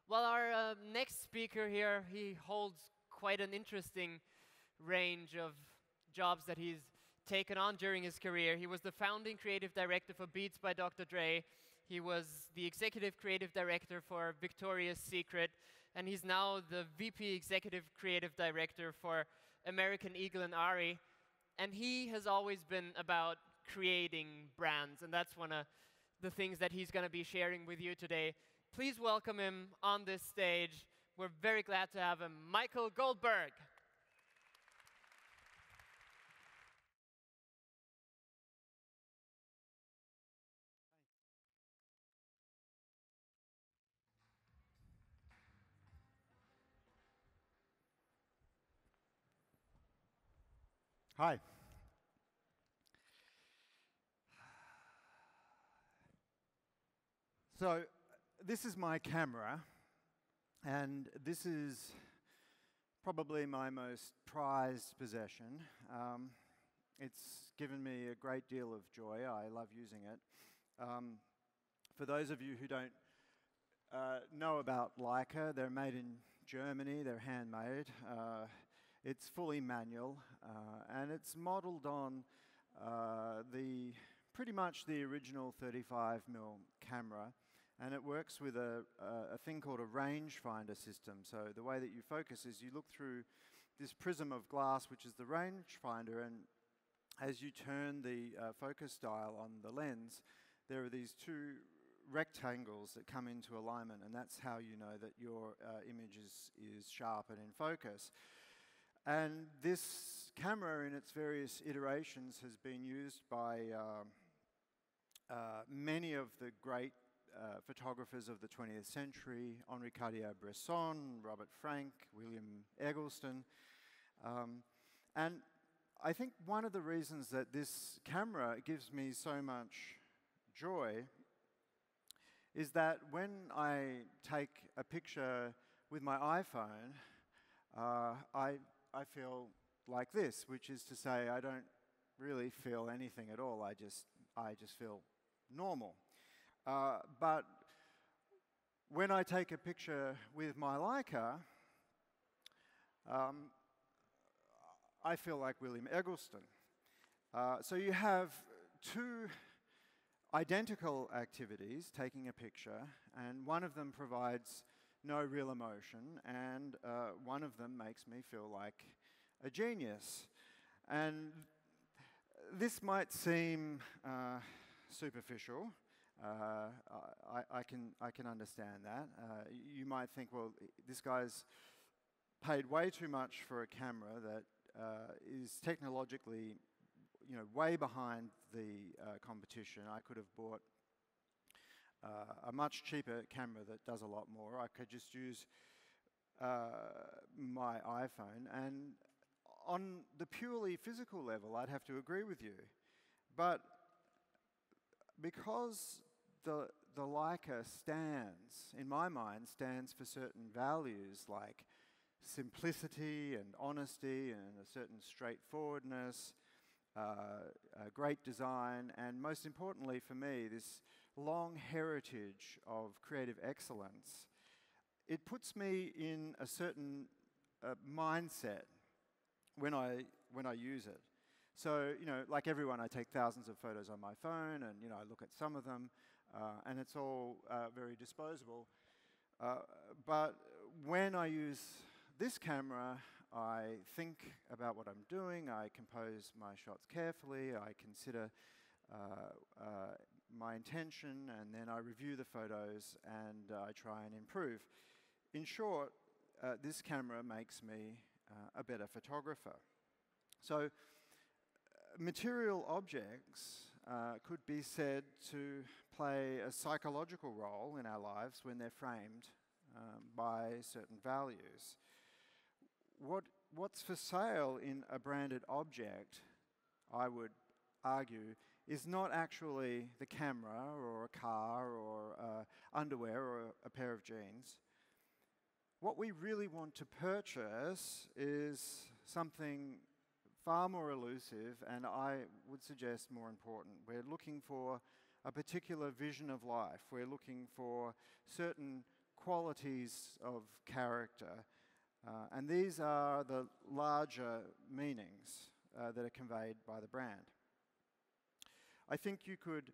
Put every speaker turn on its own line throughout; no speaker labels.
Well, our next speaker here, he holds quite an interesting range of jobs that he's taken on during his career. He was the founding creative director for Beats by Dr. Dre. He was the executive creative director for Victoria's Secret, and he's now the VP executive creative director for American Eagle and Ari. And he has always been about creating brands, and that's one of the things that he's going to be sharing with you today. Please welcome him on this stage. We're very glad to have him, Michael Goldberg.
Hi. So this is my camera, and this is probably my most prized possession. It's given me a great deal of joy. I love using it. For those of you who don't know about Leica, they're made in Germany, they're handmade. It's fully manual, and it's modeled on pretty much the original 35mm camera, and it works with a thing called a rangefinder system. So the way that you focus is you look through this prism of glass, which is the rangefinder, and as you turn the focus dial on the lens, there are these two rectangles that come into alignment, and that's how you know that your image is sharp and in focus. And this camera in its various iterations has been used by many of the great photographers of the 20th century: Henri Cartier-Bresson, Robert Frank, William Eggleston. And I think one of the reasons that this camera gives me so much joy is that when I take a picture with my iPhone, I feel like this, which is to say I don't really feel anything at all. I just feel normal. But when I take a picture with my Leica, I feel like William Eggleston. So you have two identical activities, taking a picture, and one of them provides no real emotion, and one of them makes me feel like a genius. And this might seem superficial. I can understand that. You might think, well, this guy's paid way too much for a camera that is technologically, way behind the competition. I could have bought a much cheaper camera that does a lot more. I could just use my iPhone, and on the purely physical level, I'd have to agree with you. But because the Leica stands, in my mind, stands for certain values like simplicity and honesty and a certain straightforwardness, great design, and most importantly for me, this long heritage of creative excellence. It puts me in a certain mindset when I use it. So, like everyone, I take thousands of photos on my phone, and I look at some of them, and it's all very disposable. But when I use this camera, I think about what I'm doing, I compose my shots carefully, I consider my intention, and then I review the photos and I try and improve. In short, this camera makes me a better photographer. So material objects could be said to play a psychological role in our lives when they're framed by certain values. What's for sale in a branded object, I would argue, is not actually the camera or a car or underwear or a pair of jeans. What we really want to purchase is something far more elusive, and I would suggest more important. We're looking for a particular vision of life. We're looking for certain qualities of character, and these are the larger meanings that are conveyed by the brand. I think you could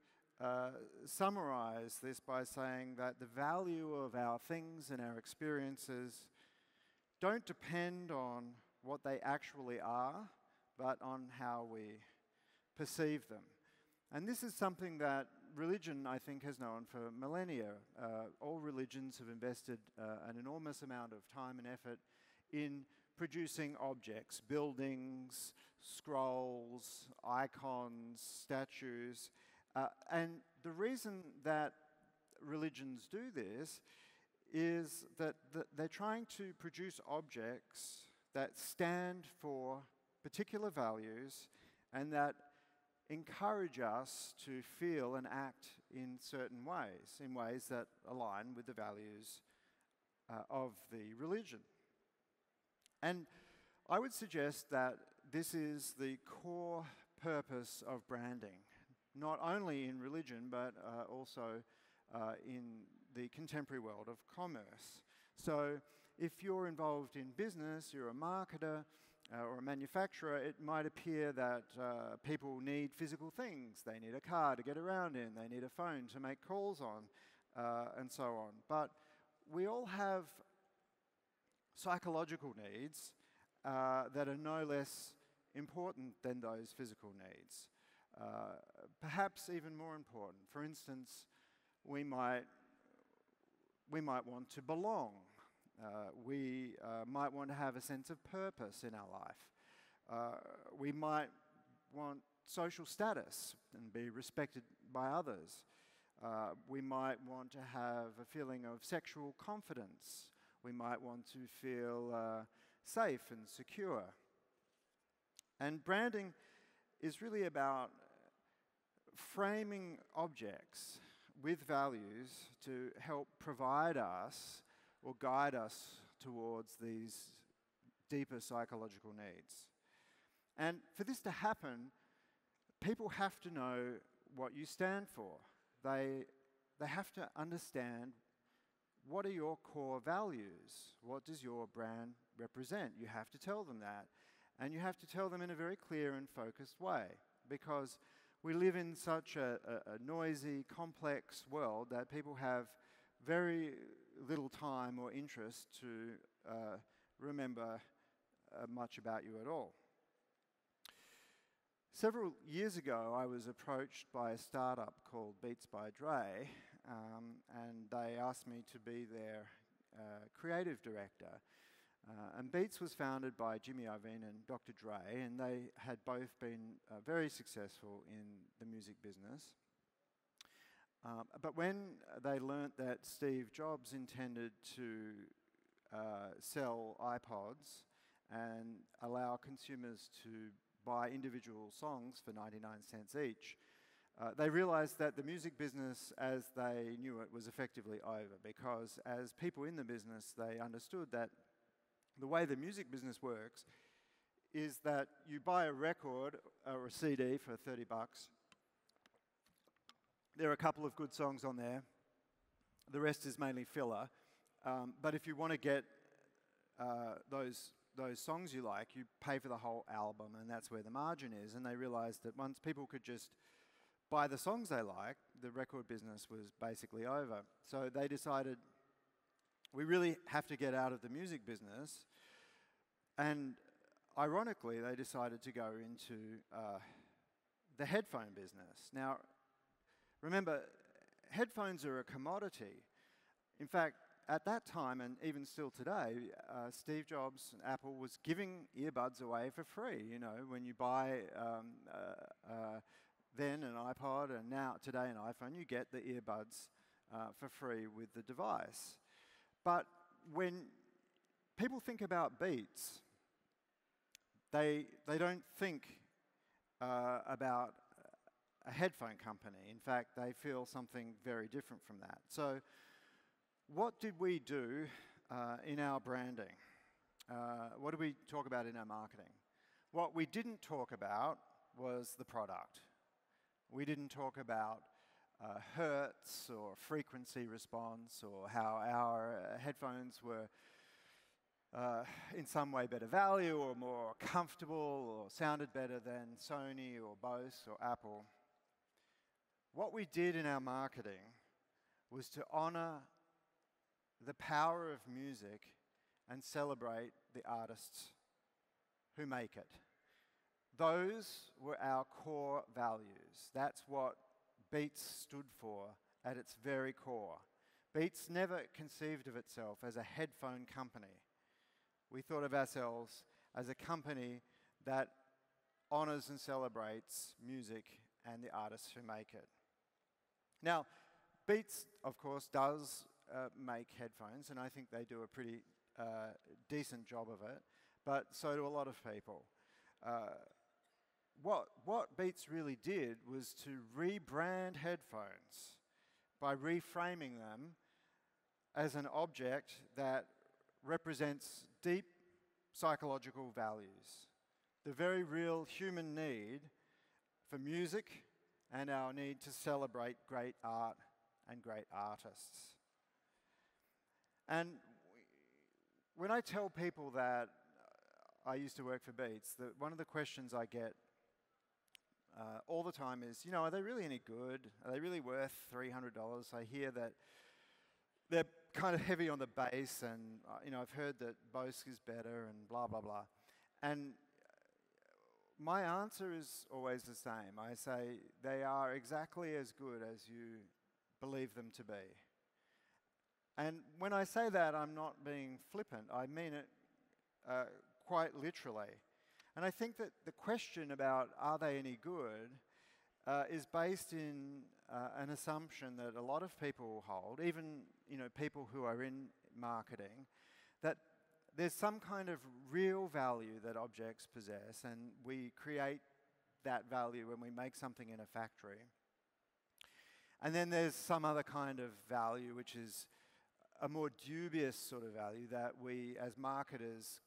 summarize this by saying that the value of our things and our experiences don't depend on what they actually are, but on how we perceive them. And this is something that religion, I think, has known for millennia. All religions have invested an enormous amount of time and effort in producing objects, buildings, scrolls, icons, statues. And the reason that religions do this is that they're trying to produce objects that stand for particular values and that encourage us to feel and act in certain ways, in ways that align with the values of the religion. And I would suggest that this is the core purpose of branding, not only in religion, but also in the contemporary world of commerce. So if you're involved in business, you're a marketer or a manufacturer, it might appear that people need physical things. They need a car to get around in, they need a phone to make calls on, and so on. But we all have psychological needs that are no less important than those physical needs. Perhaps even more important. For instance, we might want to belong. We might want to have a sense of purpose in our life. We might want social status and be respected by others. We might want to have a feeling of sexual confidence. We might want to feel safe and secure. And branding is really about framing objects with values to help provide us or guide us towards these deeper psychological needs. And for this to happen, people have to know what you stand for. They have to understand what are your core values. What does your brand represent? You have to tell them that. And you have to tell them in a very clear and focused way, because we live in such a noisy, complex world that people have very little time or interest to remember much about you at all. Several years ago, I was approached by a startup called Beats by Dre, and they asked me to be their creative director. And Beats was founded by Jimmy Iovine and Dr. Dre, and they had both been very successful in the music business. But when they learnt that Steve Jobs intended to sell iPods and allow consumers to buy individual songs for 99 cents each, they realized that the music business as they knew it was effectively over, because as people in the business, they understood that the way the music business works is that you buy a record or a CD for 30 bucks. There are a couple of good songs on there. The rest is mainly filler. But if you want to get those songs you like, you pay for the whole album, and that's where the margin is. And they realized that once people could just buy the songs they liked, the record business was basically over. So they decided, we really have to get out of the music business. And ironically, they decided to go into the headphone business. Now, remember, headphones are a commodity. In fact, at that time, and even still today, Steve Jobs and Apple was giving earbuds away for free. You know, when you buy then an iPod and now today an iPhone, you get the earbuds for free with the device. But when people think about Beats, they don't think about a headphone company. In fact, they feel something very different from that. So what did we do in our branding? What did we talk about in our marketing? What we didn't talk about was the product. We didn't talk about hertz or frequency response, or how our headphones were in some way better value or more comfortable or sounded better than Sony or Bose or Apple. What we did in our marketing was to honor the power of music and celebrate the artists who make it. Those were our core values. That's what Beats stood for at its very core. Beats never conceived of itself as a headphone company. We thought of ourselves as a company that honors and celebrates music and the artists who make it. Now, Beats, of course, does make headphones, and I think they do a pretty decent job of it, but so do a lot of people. What Beats really did was to rebrand headphones by reframing them as an object that represents deep psychological values, the very real human need for music and our need to celebrate great art and great artists. And when I tell people that I used to work for Beats, one of the questions I get all the time is, are they really any good? Are they really worth $300? I hear that they're kind of heavy on the bass, and I've heard that Bose is better and blah, blah, blah. And my answer is always the same. I say they are exactly as good as you believe them to be. And when I say that, I'm not being flippant. I mean it quite literally. And I think that the question about are they any good is based in an assumption that a lot of people hold, even people who are in marketing, that there's some kind of real value that objects possess, and we create that value when we make something in a factory. And then there's some other kind of value, which is a more dubious sort of value that we, as marketers,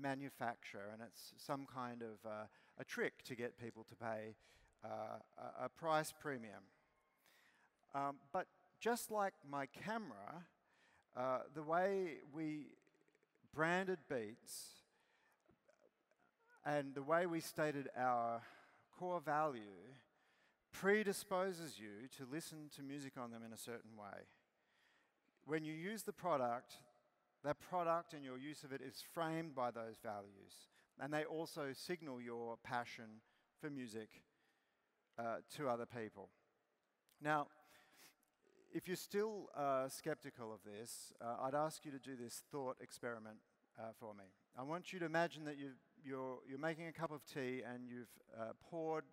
manufacture, and it's some kind of a trick to get people to pay a price premium. But just like my camera, the way we branded Beats and the way we stated our core value predisposes you to listen to music on them in a certain way. When you use the product, that product and your use of it is framed by those values, and they also signal your passion for music to other people. Now, if you're still skeptical of this, I'd ask you to do this thought experiment for me. I want you to imagine that you're making a cup of tea and you've poured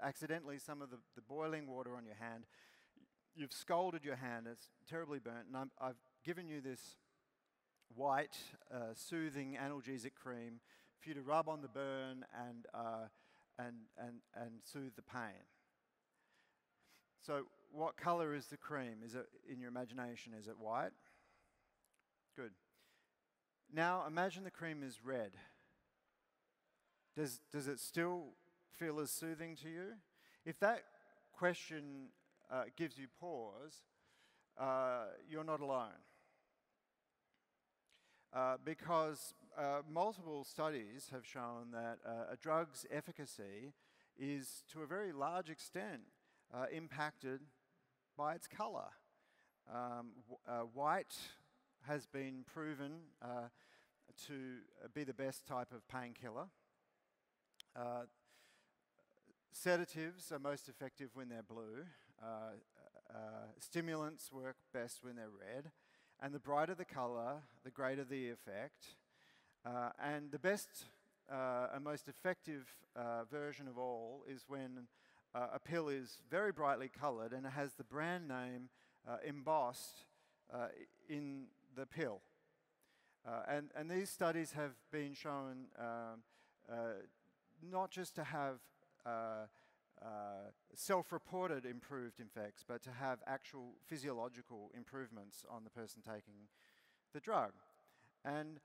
accidentally some of the boiling water on your hand. You've scalded your hand, it's terribly burnt, and I've given you this white, soothing analgesic cream for you to rub on the burn and soothe the pain. So what color is the cream? Is it, in your imagination, is it white? Good. Now imagine the cream is red. Does it still feel as soothing to you? If that question gives you pause, you're not alone. Because multiple studies have shown that a drug's efficacy is, to a very large extent, impacted by its color. White has been proven to be the best type of painkiller. Sedatives are most effective when they're blue. Stimulants work best when they're red. And the brighter the color, the greater the effect. And the best and most effective version of all is when a pill is very brightly colored and it has the brand name embossed in the pill. And these studies have been shown not just to have self-reported improved effects, but to have actual physiological improvements on the person taking the drug. And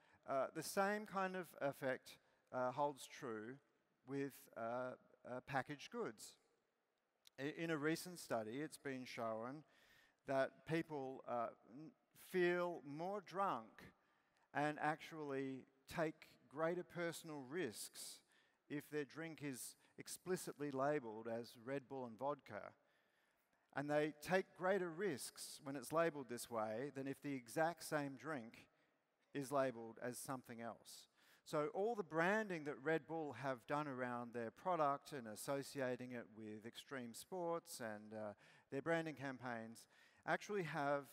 the same kind of effect holds true with packaged goods. In a recent study, it's been shown that people feel more drunk and actually take greater personal risks if their drink is explicitly labelled as Red Bull and vodka. And they take greater risks when it's labelled this way than if the exact same drink is labelled as something else. So all the branding that Red Bull have done around their product and associating it with extreme sports and their branding campaigns actually have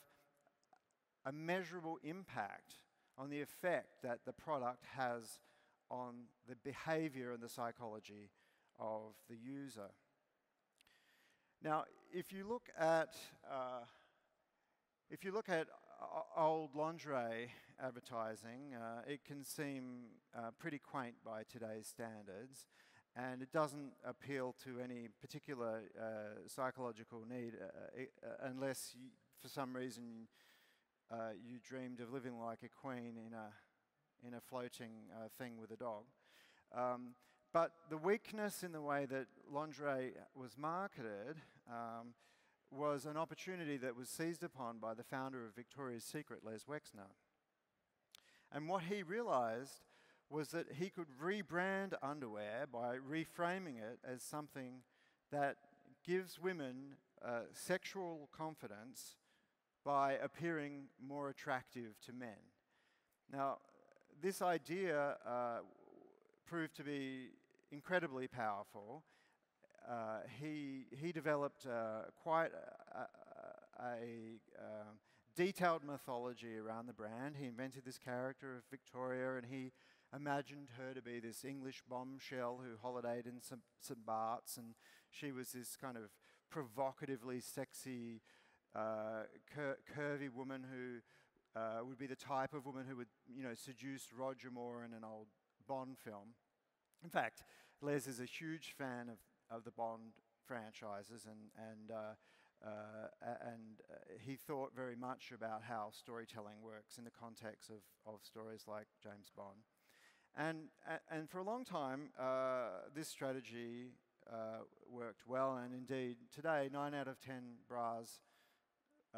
a measurable impact on the effect that the product has on the behavior and the psychology of the user. Now, if you look at old lingerie advertising, it can seem pretty quaint by today's standards, and it doesn't appeal to any particular psychological need unless, for some reason, you dreamed of living like a queen in a floating thing with a dog. But the weakness in the way that lingerie was marketed was an opportunity that was seized upon by the founder of Victoria's Secret, Les Wexner. And what he realized was that he could rebrand underwear by reframing it as something that gives women sexual confidence by appearing more attractive to men. Now, this idea proved to be incredibly powerful. He developed quite a detailed mythology around the brand. He invented this character of Victoria, and he imagined her to be this English bombshell who holidayed in St. Bart's, and she was this kind of provocatively sexy, curvy woman who would be the type of woman who would, seduce Roger Moore in an old Bond film. In fact, Les is a huge fan of the Bond franchises, and he thought very much about how storytelling works in the context of stories like James Bond. And for a long time, this strategy worked well, and indeed today 9 out of 10 bras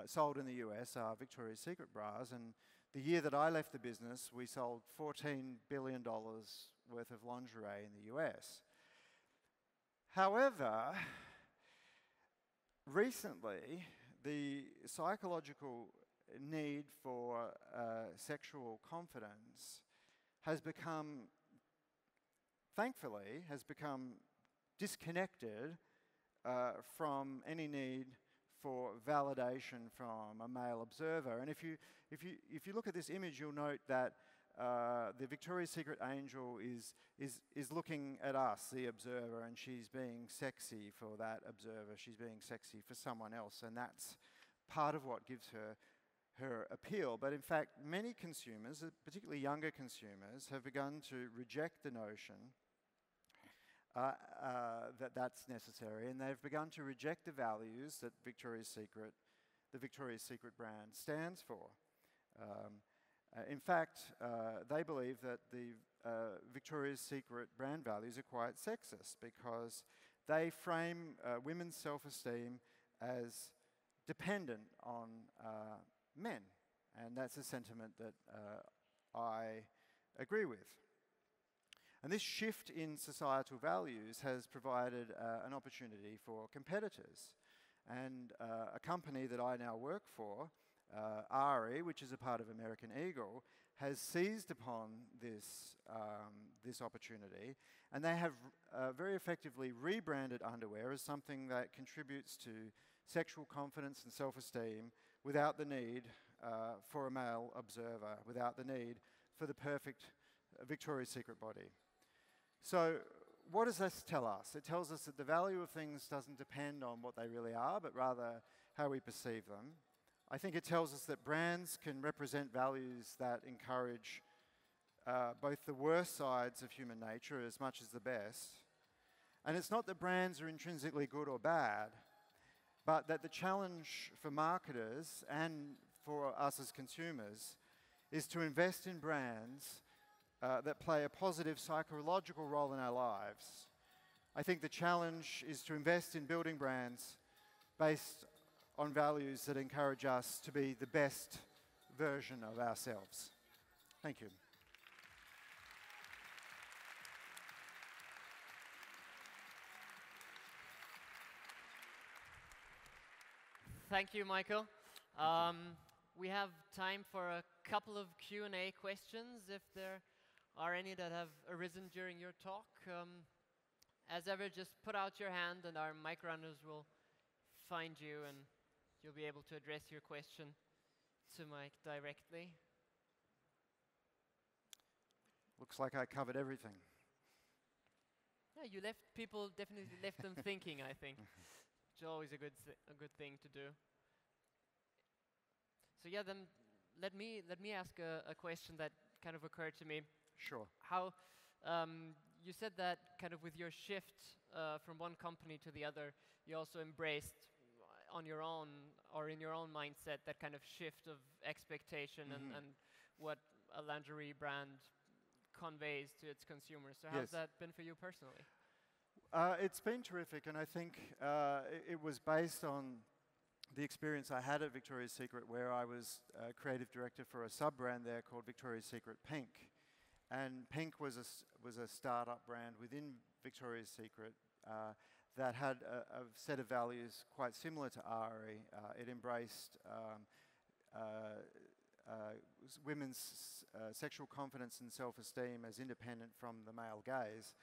sold in the US are Victoria's Secret bras, and the year that I left the business, we sold $14 billion worth of lingerie in the US. However, recently, the psychological need for sexual confidence thankfully, has become disconnected from any need for validation from a male observer. And if you look at this image, you'll note that the Victoria's Secret angel is looking at us, the observer, and she's being sexy for that observer. She's being sexy for someone else, and that's part of what gives her appeal. But in fact, many consumers, particularly younger consumers, have begun to reject the notion that that's necessary, and they've begun to reject the values that the Victoria's Secret brand stands for. In fact, they believe that the Victoria's Secret brand values are quite sexist because they frame women's self-esteem as dependent on men, and that's a sentiment that I agree with. And this shift in societal values has provided an opportunity for competitors. And a company that I now work for, ARI, which is a part of American Eagle, has seized upon this opportunity, and they have very effectively rebranded underwear as something that contributes to sexual confidence and self-esteem without the need for a male observer, without the need for the perfect Victoria's Secret body. So what does this tell us? It tells us that the value of things doesn't depend on what they really are, but rather how we perceive them. I think it tells us that brands can represent values that encourage both the worst sides of human nature as much as the best. And it's not that brands are intrinsically good or bad, but that the challenge for marketers and for us as consumers is to invest in brands that play a positive psychological role in our lives, I think the challenge is to invest in building brands based on values that encourage us to be the best version of ourselves. Thank you.
Thank you, Michael. We have time for a couple of Q&A questions, if there are any that have arisen during your talk. As ever, just put out your hand and our mic runners will find you and you'll be able to address your question to Mike directly.
Looks like I covered everything.
Yeah, you left people, definitely left them thinking, I think. Which is always a good thing to do. So yeah, then let me ask a question that kind of occurred to me.
Sure.
How you said that kind of with your shift from one company to the other, you also embraced on your own or in your own mindset that kind of shift of expectation and what a lingerie brand conveys to its consumers. So how's that been for you personally?
It's been terrific, and I think it was based on the experience I had at Victoria's Secret, where I was creative director for a sub-brand there called Victoria's Secret Pink. And Pink was a startup brand within Victoria's Secret that had a set of values quite similar to Ari. It embraced women's sexual confidence and self-esteem as independent from the male gaze.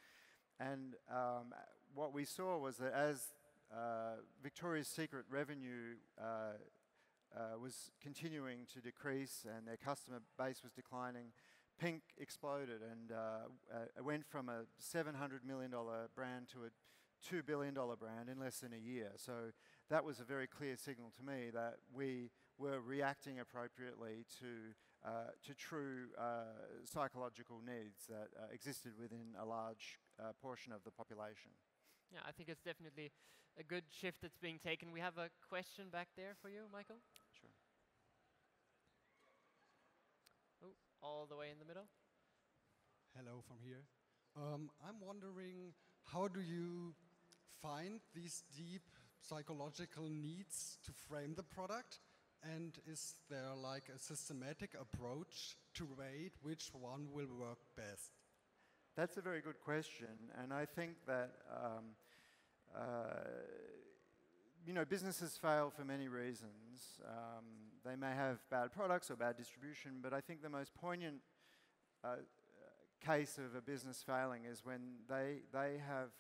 And what we saw was that as Victoria's Secret revenue was continuing to decrease and their customer base was declining, Pink exploded and it went from a $700 million brand to a $2 billion brand in less than a year. So that was a very clear signal to me that we were reacting appropriately to true psychological needs that existed within a large portion of the population.
Yeah, I think it's definitely a good shift that's being taken. We have a question back there for you, Michael.
Sure.
Oh, all the way in the middle.
Hello from here. I'm wondering, how do you find these deep psychological needs to frame the product? And is there like a systematic approach to rate which one will work best?
That's a very good question, and I think that businesses fail for many reasons. They may have bad products or bad distribution, but I think the most poignant case of a business failing is when they have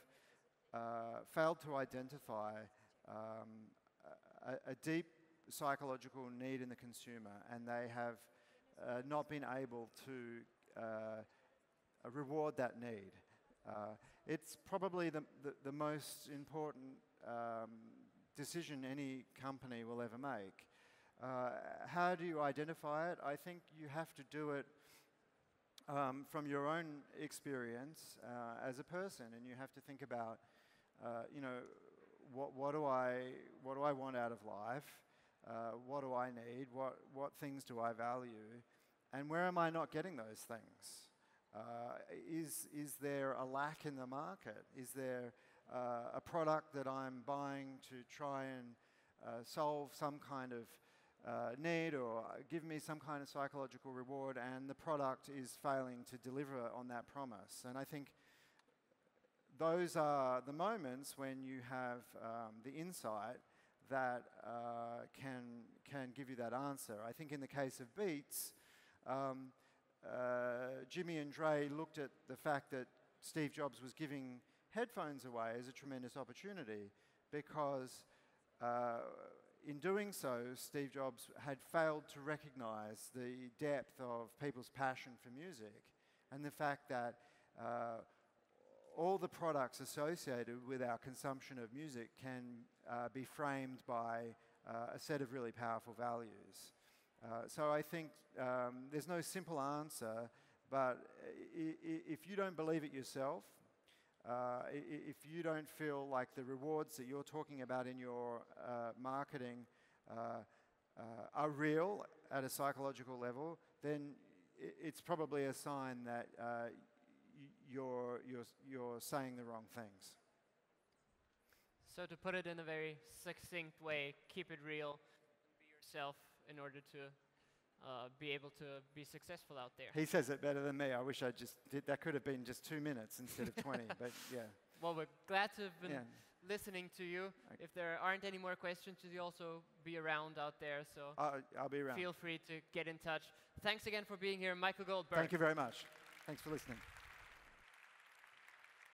failed to identify a deep psychological need in the consumer, and they have not been able to reward that need. It's probably the most important decision any company will ever make. How do you identify it? I think you have to do it from your own experience as a person, and you have to think about, what do I want out of life? What do I need? What things do I value? And where am I not getting those things? Is there a lack in the market? Is there a product that I'm buying to try and solve some kind of need or give me some kind of psychological reward, and the product is failing to deliver on that promise? And I think those are the moments when you have the insight that can give you that answer. I think in the case of Beats, Jimmy and Dre looked at the fact that Steve Jobs was giving headphones away as a tremendous opportunity, because in doing so, Steve Jobs had failed to recognize the depth of people's passion for music and the fact that all the products associated with our consumption of music can be framed by a set of really powerful values. So I think there's no simple answer, but if you don't believe it yourself, if you don't feel like the rewards that you're talking about in your marketing are real at a psychological level, then it's probably a sign that you're saying the wrong things.
So to put it in a very succinct way, keep it real, be yourself in order to be able to be successful out there.
He says it better than me. I wish I just did. That could have been just 2 minutes instead of 20, but yeah.
Well, we're glad to have been
Yeah.
listening to you.
Okay.
If there aren't any more questions, you'll also be around out there, so
I'll be around.
feel free to get in touch. Thanks again for being here, Michael Goldberg.
Thank you very much. Thanks for listening.